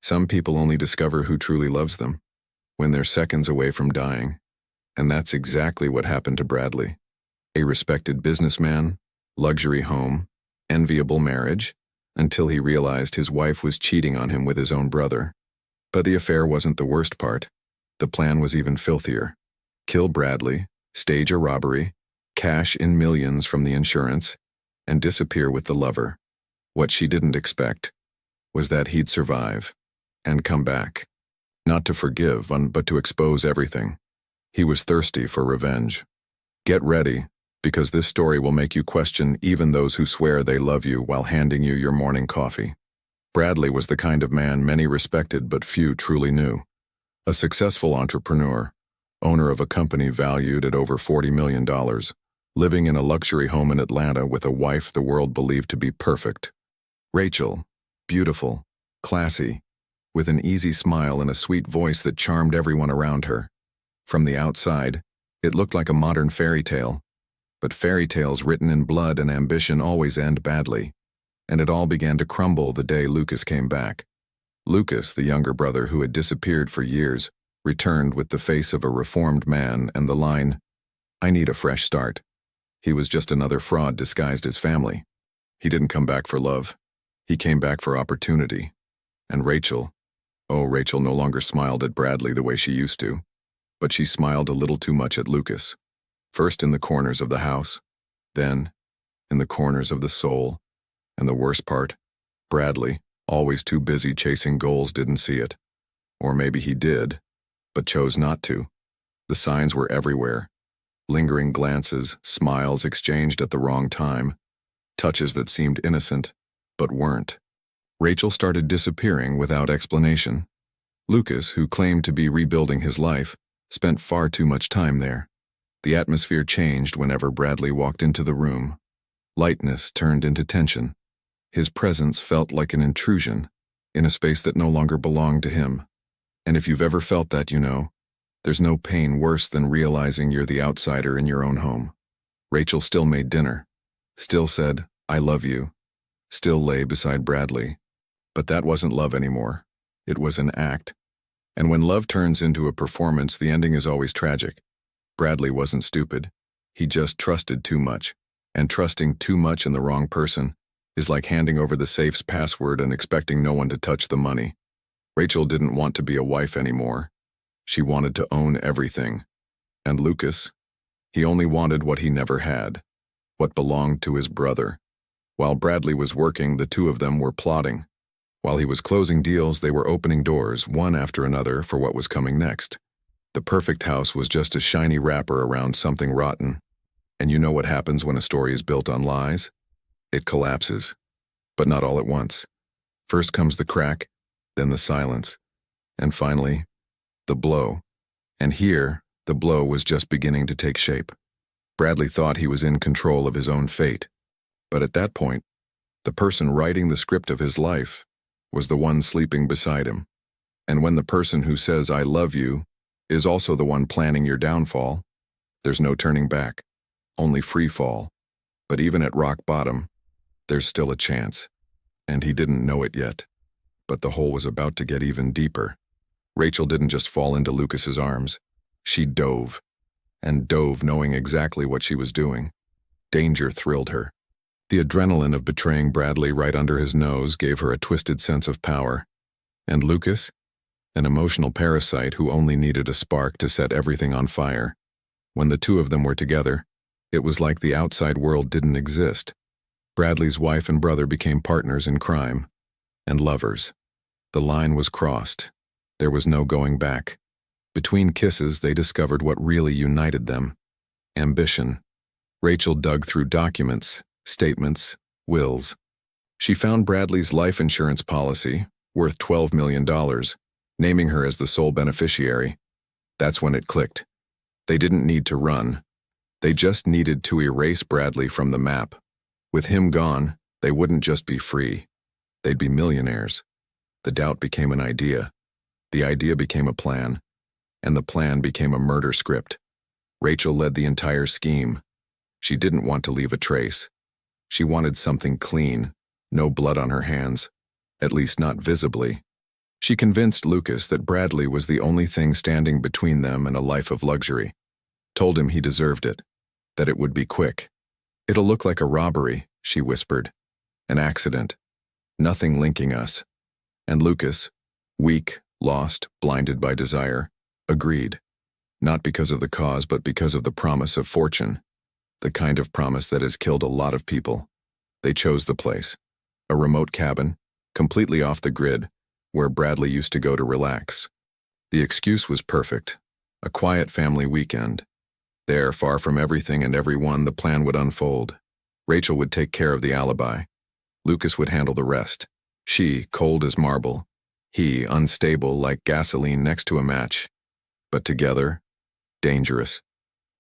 Some people only discover who truly loves them when they're seconds away from dying, and that's exactly what happened to Bradley. A respected businessman, luxury home, enviable marriage, until he realized his wife was cheating on him with his own brother. But the affair wasn't the worst part. The plan was even filthier. Kill Bradley, stage a robbery, cash in millions from the insurance, and disappear with the lover. What she didn't expect was that he'd survive and come back. Not to forgive, but to expose everything. He was thirsty for revenge. Get ready, because this story will make you question even those who swear they love you while handing you your morning coffee. Bradley was the kind of man many respected but few truly knew. A successful entrepreneur, owner of a company valued at over $40 million, living in a luxury home in Atlanta with a wife the world believed to be perfect. Rachel, beautiful, classy, with an easy smile and a sweet voice that charmed everyone around her. From the outside, it looked like a modern fairy tale. But fairy tales written in blood and ambition always end badly. And it all began to crumble the day Lucas came back. Lucas, the younger brother who had disappeared for years, returned with the face of a reformed man and the line, "I need a fresh start." He was just another fraud disguised as family. He didn't come back for love. He came back for opportunity. And Rachel no longer smiled at Bradley the way she used to. But she smiled a little too much at Lucas. First in the corners of the house, then in the corners of the soul. And the worst part, Bradley, always too busy chasing goals, didn't see it. Or maybe he did, but chose not to. The signs were everywhere. Lingering glances, smiles exchanged at the wrong time, touches that seemed innocent, but weren't. Rachel started disappearing without explanation. Lucas, who claimed to be rebuilding his life, spent far too much time there. The atmosphere changed whenever Bradley walked into the room. Lightness turned into tension. His presence felt like an intrusion in a space that no longer belonged to him. And if you've ever felt that, you know, there's no pain worse than realizing you're the outsider in your own home. Rachel still made dinner, still said, "I love you," still lay beside Bradley. But that wasn't love anymore. It was an act. And when love turns into a performance, the ending is always tragic. Bradley wasn't stupid. He just trusted too much. And trusting too much in the wrong person is like handing over the safe's password and expecting no one to touch the money. Rachel didn't want to be a wife anymore. She wanted to own everything. And Lucas? He only wanted what he never had, what belonged to his brother. While Bradley was working, the two of them were plotting. While he was closing deals, they were opening doors, one after another, for what was coming next. The perfect house was just a shiny wrapper around something rotten. And you know what happens when a story is built on lies? It collapses. But not all at once. First comes the crack, then the silence, and finally, the blow. And here, the blow was just beginning to take shape. Bradley thought he was in control of his own fate. But at that point, the person writing the script of his life was the one sleeping beside him. And when the person who says, "I love you," is also the one planning your downfall, there's no turning back, only free fall. But even at rock bottom, there's still a chance. And he didn't know it yet. But the hole was about to get even deeper. Rachel didn't just fall into Lucas's arms. She dove. And dove knowing exactly what she was doing. Danger thrilled her. The adrenaline of betraying Bradley right under his nose gave her a twisted sense of power. And Lucas? An emotional parasite who only needed a spark to set everything on fire. When the two of them were together, it was like the outside world didn't exist. Bradley's wife and brother became partners in crime. And lovers. The line was crossed. There was no going back. Between kisses, they discovered what really united them. Ambition. Rachel dug through documents, statements, wills. She found Bradley's life insurance policy, worth $12 million, naming her as the sole beneficiary. That's when it clicked. They didn't need to run. They just needed to erase Bradley from the map. With him gone, they wouldn't just be free. They'd be millionaires. The doubt became an idea. The idea became a plan. And the plan became a murder script. Rachel led the entire scheme. She didn't want to leave a trace. She wanted something clean, no blood on her hands, at least not visibly. She convinced Lucas that Bradley was the only thing standing between them and a life of luxury, told him he deserved it, that it would be quick. "It'll look like a robbery," she whispered. "An accident. Nothing linking us." And Lucas, weak, lost, blinded by desire, agreed. Not because of the cause, but because of the promise of fortune. The kind of promise that has killed a lot of people. They chose the place. A remote cabin, completely off the grid, where Bradley used to go to relax. The excuse was perfect. A quiet family weekend. There, far from everything and everyone, the plan would unfold. Rachel would take care of the alibi. Lucas would handle the rest. She, cold as marble. He, unstable like gasoline next to a match. But together, dangerous.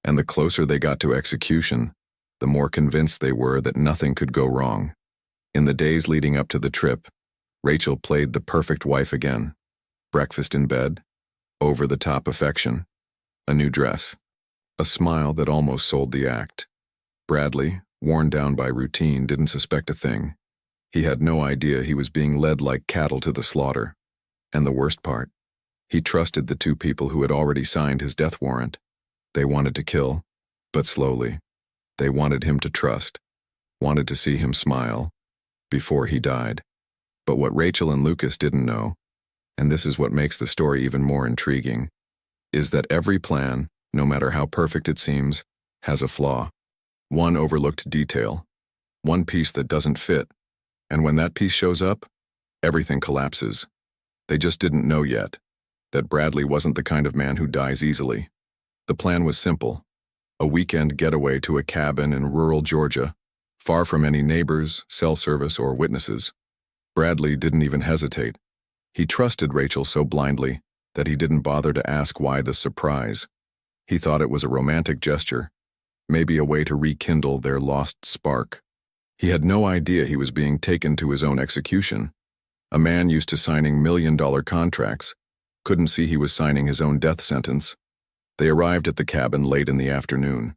And the closer they got to execution, the more convinced they were that nothing could go wrong. In the days leading up to the trip, Rachel played the perfect wife again. Breakfast in bed, over-the-top affection, a new dress, a smile that almost sold the act. Bradley, worn down by routine, didn't suspect a thing. He had no idea he was being led like cattle to the slaughter. And the worst part, he trusted the two people who had already signed his death warrant. They wanted to kill, but slowly. They wanted him to trust, wanted to see him smile, before he died. But what Rachel and Lucas didn't know, and this is what makes the story even more intriguing, is that every plan, no matter how perfect it seems, has a flaw. One overlooked detail, one piece that doesn't fit, and when that piece shows up, everything collapses. They just didn't know yet that Bradley wasn't the kind of man who dies easily. The plan was simple, a weekend getaway to a cabin in rural Georgia, far from any neighbors, cell service, or witnesses. Bradley didn't even hesitate. He trusted Rachel so blindly that he didn't bother to ask why the surprise. He thought it was a romantic gesture, maybe a way to rekindle their lost spark. He had no idea he was being taken to his own execution. A man used to signing million-dollar contracts couldn't see he was signing his own death sentence. They arrived at the cabin late in the afternoon.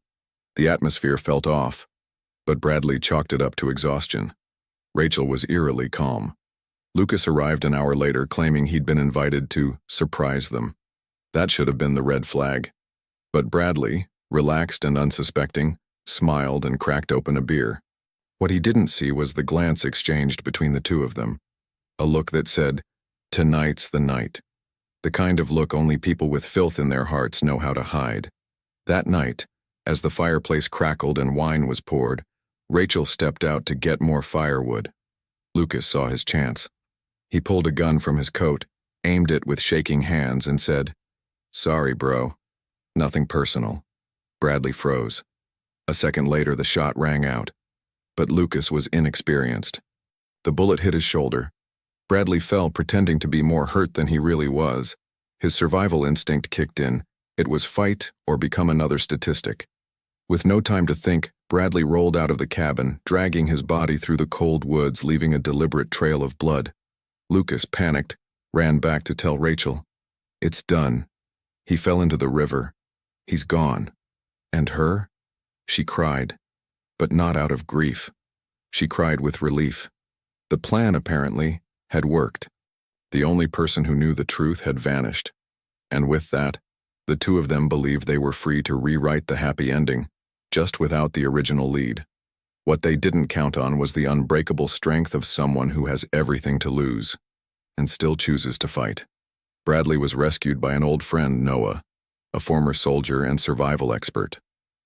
The atmosphere felt off, but Bradley chalked it up to exhaustion. Rachel was eerily calm. Lucas arrived an hour later claiming he'd been invited to surprise them. That should have been the red flag. But Bradley, relaxed and unsuspecting, smiled and cracked open a beer. What he didn't see was the glance exchanged between the two of them. A look that said, "Tonight's the night." The kind of look only people with filth in their hearts know how to hide. That night, as the fireplace crackled and wine was poured, Rachel stepped out to get more firewood. Lucas saw his chance. He pulled a gun from his coat, aimed it with shaking hands, and said, "Sorry, bro. Nothing personal." Bradley froze. A second later, the shot rang out. But Lucas was inexperienced. The bullet hit his shoulder. Bradley fell, pretending to be more hurt than he really was. His survival instinct kicked in. It was fight or become another statistic. With no time to think, Bradley rolled out of the cabin, dragging his body through the cold woods, leaving a deliberate trail of blood. Lucas, panicked, ran back to tell Rachel, "It's done. He fell into the river. He's gone." And her? She cried, but not out of grief. She cried with relief. The plan, apparently, had worked. The only person who knew the truth had vanished. And with that, the two of them believed they were free to rewrite the happy ending, just without the original lead. What they didn't count on was the unbreakable strength of someone who has everything to lose, and still chooses to fight. Bradley was rescued by an old friend, Noah, a former soldier and survival expert.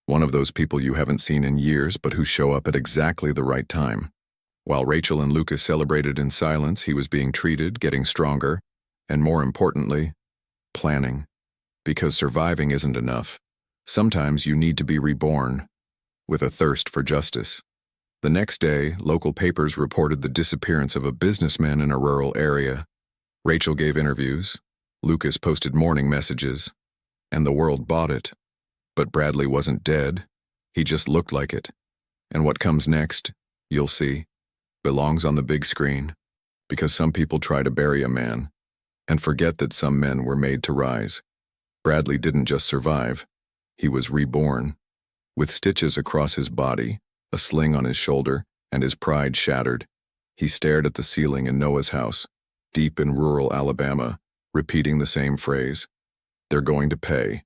One of those people you haven't seen in years but who show up at exactly the right time. While Rachel and Lucas celebrated in silence, he was being treated, getting stronger, and more importantly, planning. Because surviving isn't enough. Sometimes you need to be reborn, with a thirst for justice. The next day, local papers reported the disappearance of a businessman in a rural area. Rachel gave interviews, Lucas posted morning messages, and the world bought it. But Bradley wasn't dead, he just looked like it. And what comes next, you'll see, belongs on the big screen, because some people try to bury a man and forget that some men were made to rise. Bradley didn't just survive, he was reborn. With stitches across his body, a sling on his shoulder, and his pride shattered, he stared at the ceiling in Noah's house, deep in rural Alabama, repeating the same phrase. They're going to pay.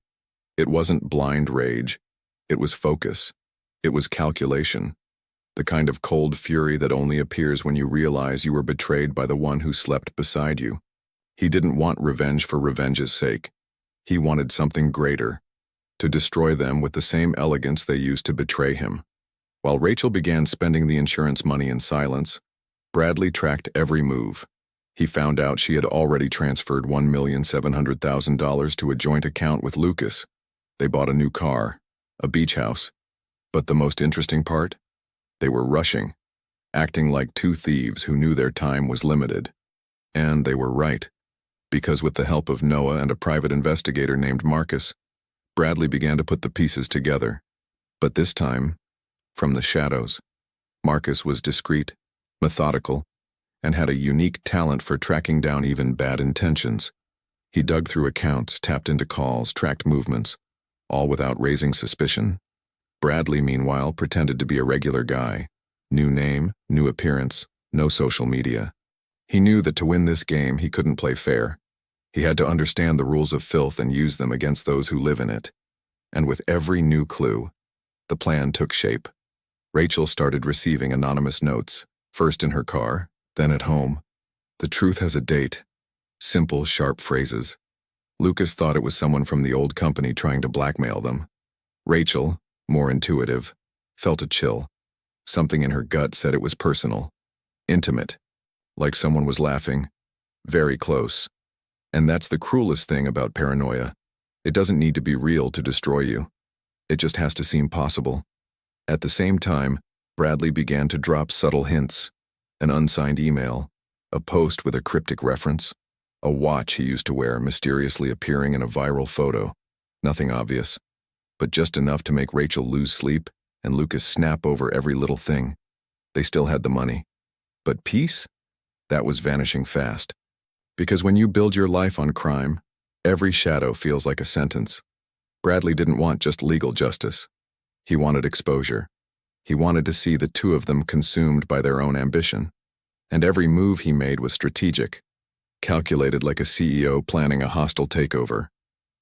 It wasn't blind rage. It was focus. It was calculation. The kind of cold fury that only appears when you realize you were betrayed by the one who slept beside you. He didn't want revenge for revenge's sake. He wanted something greater, to destroy them with the same elegance they used to betray him. While Rachel began spending the insurance money in silence, Bradley tracked every move. He found out she had already transferred $1,700,000 to a joint account with Lucas. They bought a new car, a beach house. But the most interesting part? They were rushing, acting like two thieves who knew their time was limited. And they were right, because with the help of Noah and a private investigator named Marcus, Bradley began to put the pieces together. But this time, from the shadows. Marcus was discreet, methodical, and had a unique talent for tracking down even bad intentions. He dug through accounts, tapped into calls, tracked movements, all without raising suspicion. Bradley, meanwhile, pretended to be a regular guy. New name, new appearance, no social media. He knew that to win this game, he couldn't play fair. He had to understand the rules of filth and use them against those who live in it. And with every new clue, the plan took shape. Rachel started receiving anonymous notes, first in her car, then at home. The truth has a date. Simple, sharp phrases. Lucas thought it was someone from the old company trying to blackmail them. Rachel, more intuitive, felt a chill. Something in her gut said it was personal, intimate, like someone was laughing, very close. And that's the cruelest thing about paranoia. It doesn't need to be real to destroy you. It just has to seem possible. At the same time, Bradley began to drop subtle hints. An unsigned email, a post with a cryptic reference, a watch he used to wear mysteriously appearing in a viral photo. Nothing obvious, but just enough to make Rachel lose sleep and Lucas snap over every little thing. They still had the money. But peace? That was vanishing fast. Because when you build your life on crime, every shadow feels like a sentence. Bradley didn't want just legal justice. He wanted exposure. He wanted to see the two of them consumed by their own ambition. And every move he made was strategic, calculated like a CEO planning a hostile takeover.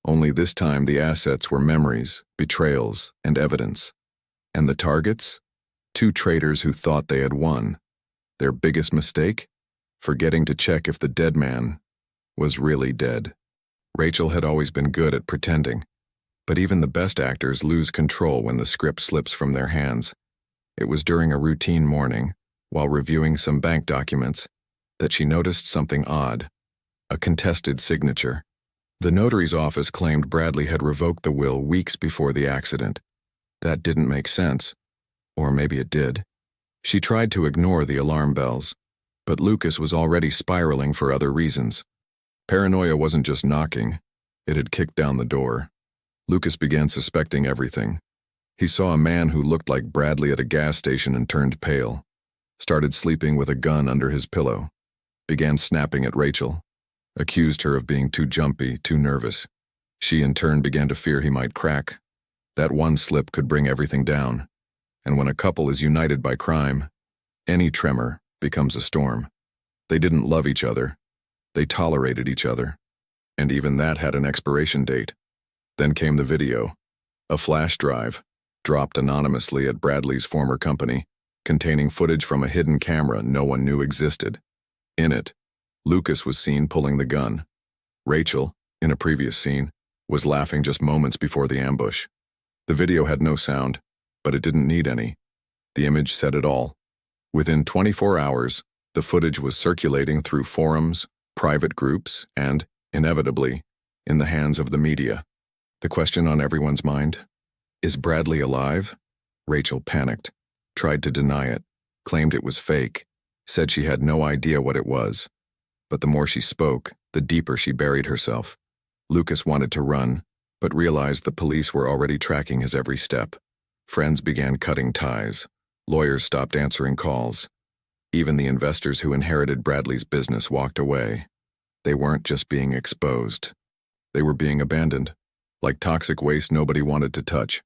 Only this time the assets were memories, betrayals, and evidence. And the targets? Two traitors who thought they had won. Their biggest mistake? Forgetting to check if the dead man was really dead. Rachel had always been good at pretending. But even the best actors lose control when the script slips from their hands. It was during a routine morning, while reviewing some bank documents, that she noticed something odd. A contested signature. The notary's office claimed Bradley had revoked the will weeks before the accident. That didn't make sense. Or maybe it did. She tried to ignore the alarm bells, but Lucas was already spiraling for other reasons. Paranoia wasn't just knocking, it had kicked down the door. Lucas began suspecting everything. He saw a man who looked like Bradley at a gas station and turned pale. Started sleeping with a gun under his pillow. Began snapping at Rachel. Accused her of being too jumpy, too nervous. She in turn began to fear he might crack. That one slip could bring everything down. And when a couple is united by crime, any tremor becomes a storm. They didn't love each other. They tolerated each other. And even that had an expiration date. Then came the video. A flash drive, dropped anonymously at Bradley's former company, containing footage from a hidden camera no one knew existed. In it, Lucas was seen pulling the gun. Rachel, in a previous scene, was laughing just moments before the ambush. The video had no sound, but it didn't need any. The image said it all. Within 24 hours, the footage was circulating through forums, private groups, and, inevitably, in the hands of the media. The question on everyone's mind, is Bradley alive? Rachel panicked, tried to deny it, claimed it was fake, said she had no idea what it was. But the more she spoke, the deeper she buried herself. Lucas wanted to run, but realized the police were already tracking his every step. Friends began cutting ties. Lawyers stopped answering calls. Even the investors who inherited Bradley's business walked away. They weren't just being exposed. They were being abandoned. Like toxic waste nobody wanted to touch.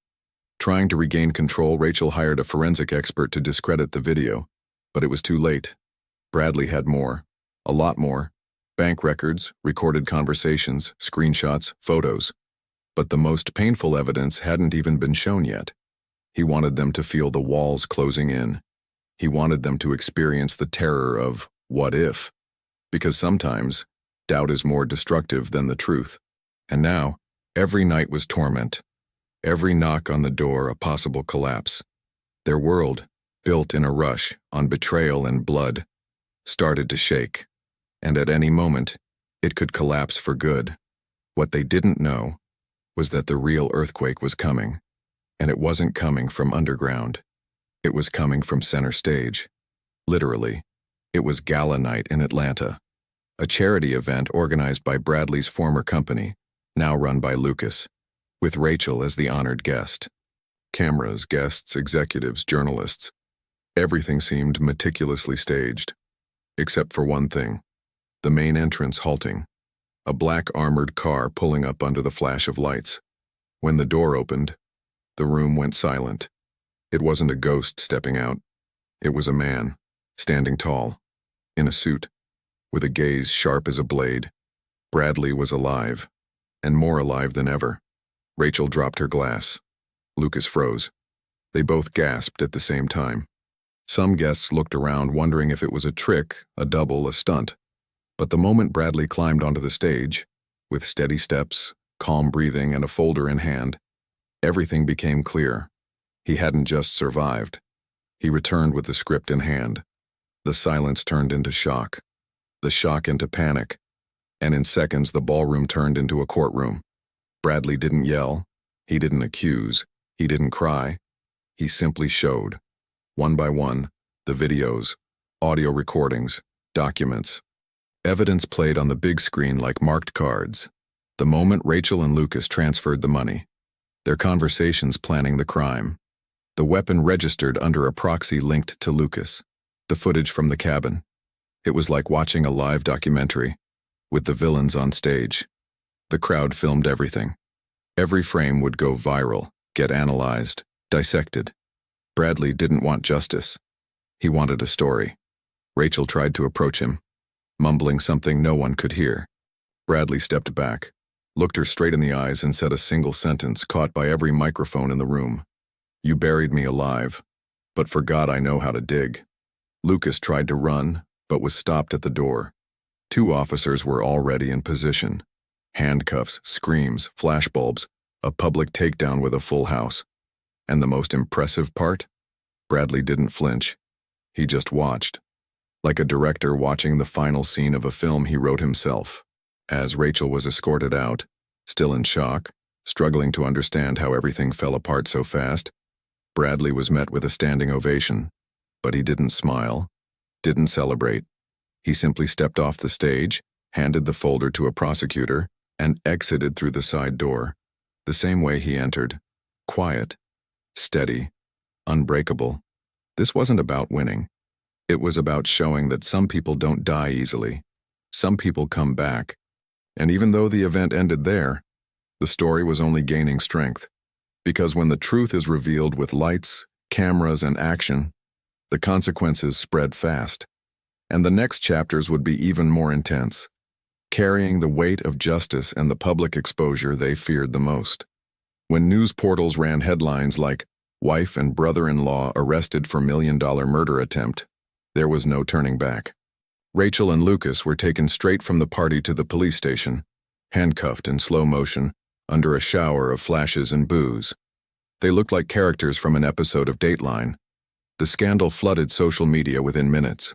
Trying to regain control, Rachel hired a forensic expert to discredit the video, but it was too late. Bradley had more, a lot more, Bank records, recorded conversations, screenshots, photos. But the most painful evidence hadn't even been shown yet. He wanted them to feel the walls closing in. He wanted them to experience the terror of what if, because sometimes doubt is more destructive than the truth. And now, every night was torment. Every knock on the door a possible collapse. Their world, built in a rush on betrayal and blood, started to shake. And at any moment, it could collapse for good. What they didn't know was that the real earthquake was coming. And it wasn't coming from underground. It was coming from center stage. Literally, it was Gala Night in Atlanta, a charity event organized by Bradley's former company, now run by Lucas, with Rachel as the honored guest. Cameras, guests, executives, journalists. Everything seemed meticulously staged. Except for one thing. The main entrance halting. A black armored car pulling up under the flash of lights. When the door opened, the room went silent. It wasn't a ghost stepping out. It was a man, standing tall, in a suit, with a gaze sharp as a blade. Bradley was alive, and more alive than ever. Rachel dropped her glass. Lucas froze. They both gasped at the same time. Some guests looked around, wondering if it was a trick, a double, a stunt. But the moment Bradley climbed onto the stage, with steady steps, calm breathing, and a folder in hand, everything became clear. He hadn't just survived. He returned with the script in hand. The silence turned into shock. The shock into panic. And in seconds, the ballroom turned into a courtroom. Bradley didn't yell. He didn't accuse. He didn't cry. He simply showed, one by one, the videos, audio recordings, documents. Evidence played on the big screen like marked cards. The moment Rachel and Lucas transferred the money. Their conversations planning the crime. The weapon registered under a proxy linked to Lucas. The footage from the cabin. It was like watching a live documentary, with the villains on stage. The crowd filmed everything. Every frame would go viral, get analyzed, dissected. Bradley didn't want justice. He wanted a story. Rachel tried to approach him, mumbling something no one could hear. Bradley stepped back, looked her straight in the eyes, and said a single sentence caught by every microphone in the room. "You buried me alive, but for God I know how to dig." Lucas tried to run, but was stopped at the door. Two officers were already in position. Handcuffs, screams, flashbulbs, a public takedown with a full house. And the most impressive part? Bradley didn't flinch. He just watched. Like a director watching the final scene of a film he wrote himself. As Rachel was escorted out, still in shock, struggling to understand how everything fell apart so fast, Bradley was met with a standing ovation. But he didn't smile, didn't celebrate. He simply stepped off the stage, handed the folder to a prosecutor, and exited through the side door, the same way he entered. Quiet, steady, unbreakable. This wasn't about winning. It was about showing that some people don't die easily. Some people come back. And even though the event ended there, the story was only gaining strength. Because when the truth is revealed with lights, cameras, and action, the consequences spread fast. And the next chapters would be even more intense, carrying the weight of justice and the public exposure they feared the most. When news portals ran headlines like, "Wife and brother-in-law arrested for $1 million murder attempt," there was no turning back. Rachel and Lucas were taken straight from the party to the police station, handcuffed in slow motion, under a shower of flashes and boos. They looked like characters from an episode of Dateline. The scandal flooded social media within minutes.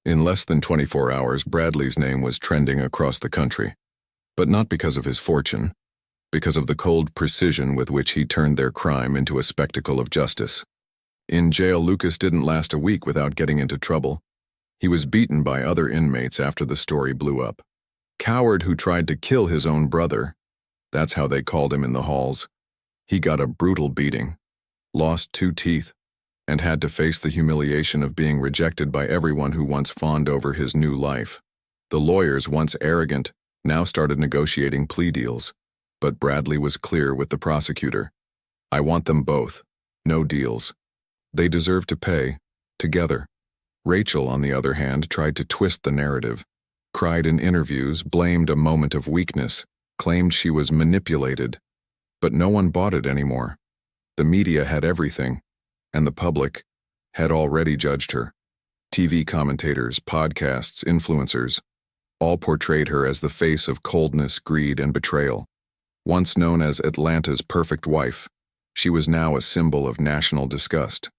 In less than 24 hours, Bradley's name was trending across the country. But not because of his fortune, because of the cold precision with which he turned their crime into a spectacle of justice. In jail, Lucas didn't last a week without getting into trouble. He was beaten by other inmates after the story blew up. Coward who tried to kill his own brother. That's how they called him in the halls. He got a brutal beating, lost 2 teeth, and had to face the humiliation of being rejected by everyone who once fawned over his new life. The lawyers, once arrogant, now started negotiating plea deals. But Bradley was clear with the prosecutor. "I want them both. No deals. They deserve to pay, together." Rachel, on the other hand, tried to twist the narrative, cried in interviews, blamed a moment of weakness, claimed she was manipulated. But no one bought it anymore. The media had everything, and the public had already judged her. TV commentators, podcasts, influencers, all portrayed her as the face of coldness, greed, and betrayal. Once known as Atlanta's perfect wife, she was now a symbol of national disgust.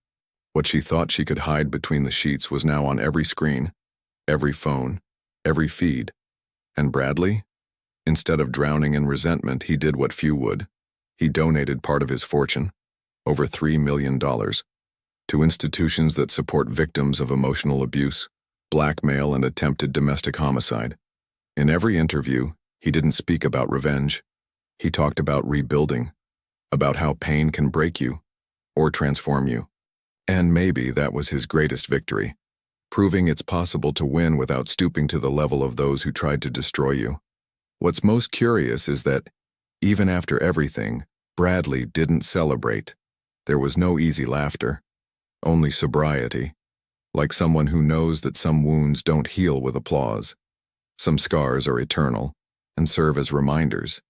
What she thought she could hide between the sheets was now on every screen, every phone, every feed. And Bradley? Instead of drowning in resentment, he did what few would. He donated part of his fortune, over $3 million, to institutions that support victims of emotional abuse, blackmail, and attempted domestic homicide. In every interview, he didn't speak about revenge. He talked about rebuilding, about how pain can break you or transform you. And maybe that was his greatest victory, proving it's possible to win without stooping to the level of those who tried to destroy you. What's most curious is that, even after everything, Bradley didn't celebrate. There was no easy laughter, only sobriety, like someone who knows that some wounds don't heal with applause. Some scars are eternal and serve as reminders.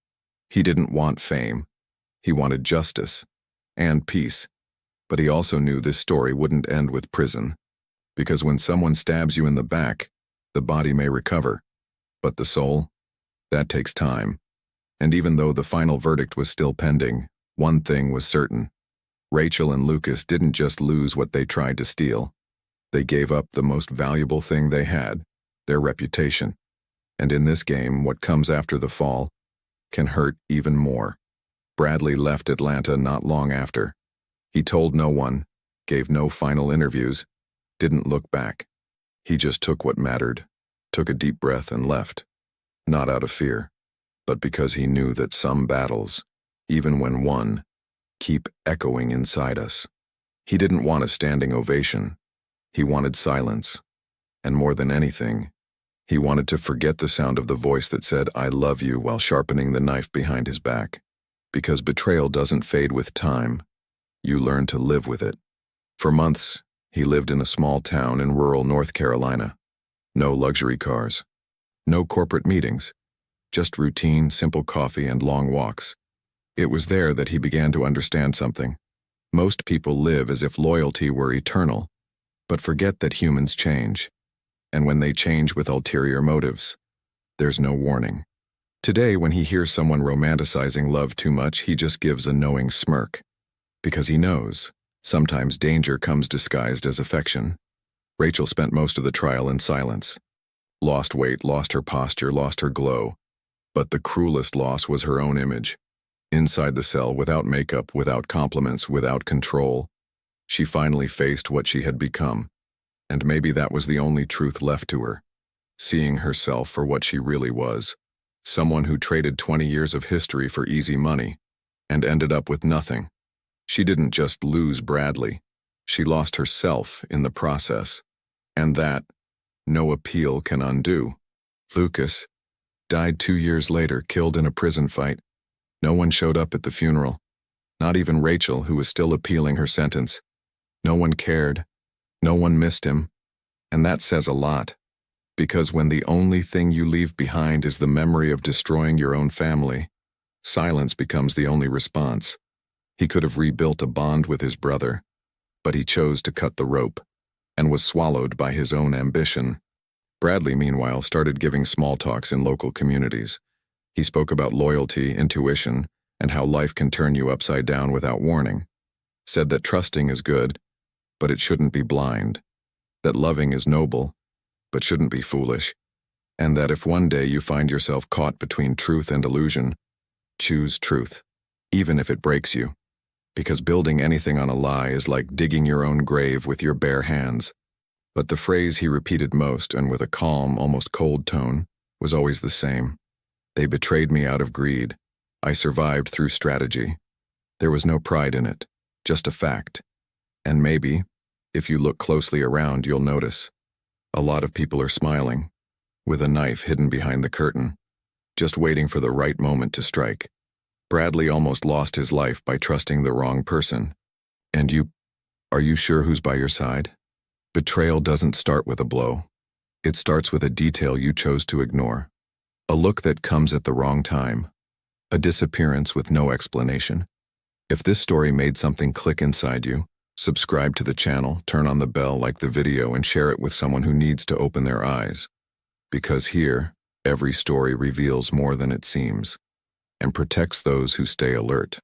He didn't want fame. He wanted justice and peace. But he also knew this story wouldn't end with prison. Because when someone stabs you in the back, the body may recover. But the soul? That takes time. And even though the final verdict was still pending, one thing was certain. Rachel and Lucas didn't just lose what they tried to steal. They gave up the most valuable thing they had, their reputation. And in this game, what comes after the fall can hurt even more. Bradley left Atlanta not long after. He told no one, gave no final interviews, didn't look back. He just took what mattered, took a deep breath and left. Not out of fear, but because he knew that some battles, even when won, keep echoing inside us. He didn't want a standing ovation. He wanted silence. And more than anything, he wanted to forget the sound of the voice that said, "I love you," while sharpening the knife behind his back. Because betrayal doesn't fade with time. You learn to live with it. For months, he lived in a small town in rural North Carolina. No luxury cars. No corporate meetings. Just routine, simple coffee and long walks. It was there that he began to understand something. Most people live as if loyalty were eternal, but forget that humans change. And when they change with ulterior motives, there's no warning. Today, when he hears someone romanticizing love too much, he just gives a knowing smirk. Because he knows, sometimes danger comes disguised as affection. Rachel spent most of the trial in silence. Lost weight, lost her posture, lost her glow. But the cruelest loss was her own image. Inside the cell, without makeup, without compliments, without control, she finally faced what she had become. And maybe that was the only truth left to her. Seeing herself for what she really was. Someone who traded 20 years of history for easy money, and ended up with nothing. She didn't just lose Bradley. She lost herself in the process. And that, no appeal can undo. Lucas died 2 years later, killed in a prison fight. No one showed up at the funeral. Not even Rachel, who was still appealing her sentence. No one cared. No one missed him. And that says a lot. Because when the only thing you leave behind is the memory of destroying your own family, silence becomes the only response. He could have rebuilt a bond with his brother, but he chose to cut the rope, and was swallowed by his own ambition. Bradley, meanwhile, started giving small talks in local communities. He spoke about loyalty, intuition, and how life can turn you upside down without warning. Said that trusting is good, but it shouldn't be blind. That loving is noble, but shouldn't be foolish. And that if one day you find yourself caught between truth and illusion, choose truth, even if it breaks you. Because building anything on a lie is like digging your own grave with your bare hands. But the phrase he repeated most, and with a calm, almost cold tone, was always the same. They betrayed me out of greed. I survived through strategy. There was no pride in it, just a fact. And maybe, if you look closely around, you'll notice. A lot of people are smiling, with a knife hidden behind the curtain, just waiting for the right moment to strike. Bradley almost lost his life by trusting the wrong person. And are you sure who's by your side? Betrayal doesn't start with a blow. It starts with a detail you chose to ignore, a look that comes at the wrong time, a disappearance with no explanation. If this story made something click inside you, subscribe to the channel, turn on the bell, like the video, and share it with someone who needs to open their eyes. Because here, every story reveals more than it seems and protects those who stay alert.